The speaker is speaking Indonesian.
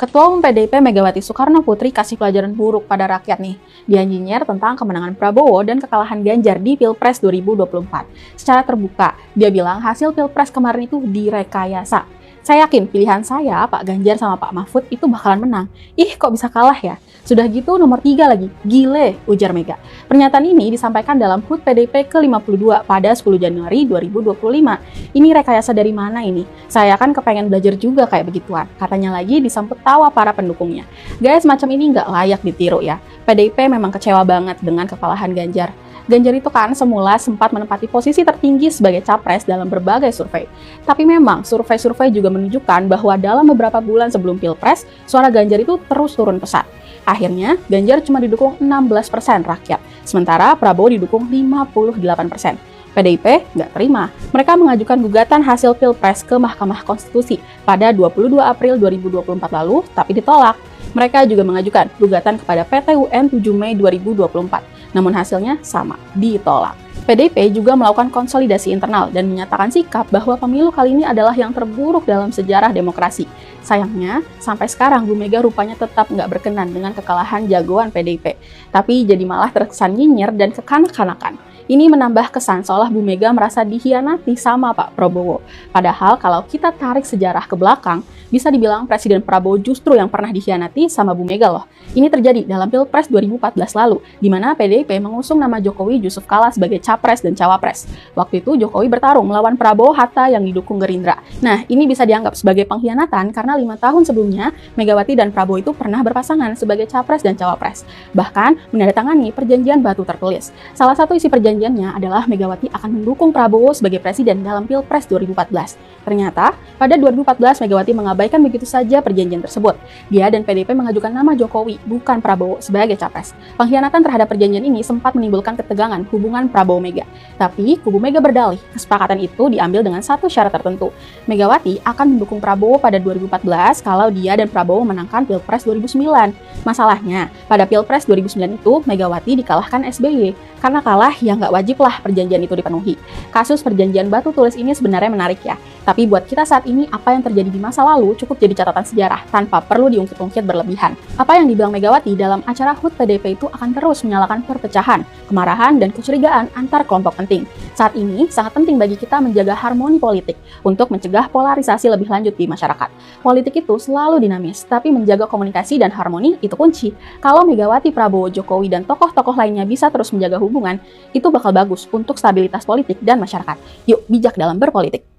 Ketua Umum PDIP Megawati Soekarnoputri kasih pelajaran buruk pada rakyat nih. Dia nyinyir tentang kemenangan Prabowo dan kekalahan Ganjar di Pilpres 2024. Secara terbuka, dia bilang hasil Pilpres kemarin itu direkayasa. Saya yakin pilihan saya, Pak Ganjar sama Pak Mahfud itu bakalan menang. Ih, kok bisa kalah ya? Sudah gitu nomor 3 lagi, gile, ujar Mega. Pernyataan ini disampaikan dalam HUT PDIP ke-52 pada 10 Januari 2025. Ini rekayasa dari mana ini? Saya kan kepengen belajar juga kayak begituan. Katanya lagi disambut tawa para pendukungnya. Guys, macam ini nggak layak ditiru ya. PDIP memang kecewa banget dengan kekalahan Ganjar. Ganjar itu kan semula sempat menempati posisi tertinggi sebagai capres dalam berbagai survei. Tapi memang survei-survei juga menunjukkan bahwa dalam beberapa bulan sebelum Pilpres, suara Ganjar itu terus turun pesat. Akhirnya, Ganjar cuma didukung 16% rakyat, sementara Prabowo didukung 58%. PDIP nggak terima. Mereka mengajukan gugatan hasil Pilpres ke Mahkamah Konstitusi pada 22 April 2024 lalu, tapi ditolak. Mereka juga mengajukan gugatan kepada PT UN 7 Mei 2024, namun hasilnya sama, ditolak. PDIP juga melakukan konsolidasi internal dan menyatakan sikap bahwa pemilu kali ini adalah yang terburuk dalam sejarah demokrasi. Sayangnya, sampai sekarang Bu Mega rupanya tetap nggak berkenan dengan kekalahan jagoan PDIP, tapi jadi malah terkesan nyinyir dan kekanak-kanakan. Ini menambah kesan seolah Bu Mega merasa dihianati sama Pak Prabowo. Padahal kalau kita tarik sejarah ke belakang, bisa dibilang Presiden Prabowo justru yang pernah dikhianati sama Bu Mega loh. Ini terjadi dalam Pilpres 2014 lalu, di mana PDIP mengusung nama Jokowi Yusuf Kala sebagai capres dan cawapres. Waktu itu Jokowi bertarung melawan Prabowo Hatta yang didukung Gerindra. Nah, ini bisa dianggap sebagai pengkhianatan karena 5 tahun sebelumnya, Megawati dan Prabowo itu pernah berpasangan sebagai capres dan cawapres. Bahkan, menandatangani perjanjian batu tertulis. Salah satu isi perjanjiannya adalah Megawati akan mendukung Prabowo sebagai presiden dalam Pilpres 2014. Ternyata, pada 2014 Megawati mengabaikan begitu saja perjanjian tersebut. Dia dan PDIP mengajukan nama Jokowi, bukan Prabowo, sebagai capres. Pengkhianatan terhadap perjanjian ini sempat menimbulkan ketegangan hubungan Prabowo-Mega. Tapi, kubu Mega berdalih, kesepakatan itu diambil dengan satu syarat tertentu. Megawati akan mendukung Prabowo pada 2014 kalau dia dan Prabowo menangkan Pilpres 2009. Masalahnya, pada Pilpres 2009 itu, Megawati dikalahkan SBY. Karena kalah, ya nggak wajib lah perjanjian itu dipenuhi. Kasus perjanjian batu tulis ini sebenarnya menarik ya. Tapi buat kita saat ini, apa yang terjadi di masa lalu cukup jadi catatan sejarah tanpa perlu diungkit-ungkit berlebihan. Apa yang dibilang Megawati dalam acara HUT PDIP itu akan terus menyalakan perpecahan, kemarahan, dan kecurigaan antar kelompok penting. Saat ini, sangat penting bagi kita menjaga harmoni politik untuk mencegah polarisasi lebih lanjut di masyarakat. Politik itu selalu dinamis, tapi menjaga komunikasi dan harmoni itu kunci. Kalau Megawati, Prabowo, Jokowi, dan tokoh-tokoh lainnya bisa terus menjaga hubungan, itu bakal bagus untuk stabilitas politik dan masyarakat. Yuk, bijak dalam berpolitik.